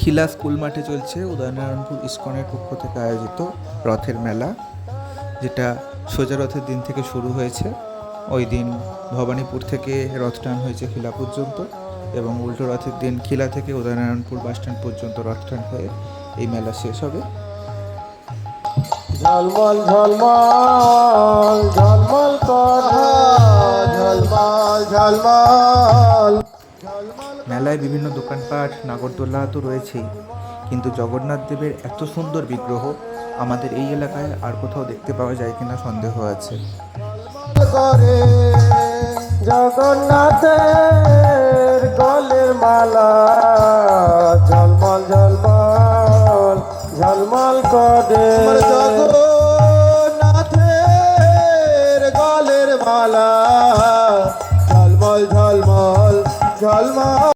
শিলা school মাঠে চলছে উদয়নারায়ণপুর ইস্কনের পক্ষ থেকে আয়োজিত রথের মেলা, যেটা সোজা রথের দিন থেকে শুরু হয়েছে। ওই দিন ভবানীপুর থেকে রথ টান হয়েছে খিলা পর্যন্ত, এবং উল্টো রথের দিন খিলা থেকে উদয়নারায়ণপুর বাসস্ট্যান্ড পর্যন্ত রথ টান হয়ে এই মেলা শেষ হবে। ঝলমল ঝলমল ঝলমল করে ঝলমল ঝলমল। মেলায় বিভিন্ন দোকানপাট, নাগরদোলা তো রয়েছেই, কিন্তু জগন্নাথ দেবের এত সুন্দর বিগ্রহ আমাদের এই এলাকায় আর কোথাও দেখতে পাওয়া যায় কিনা সন্দেহ আছে। করে জগন্নাথের গলের মালা।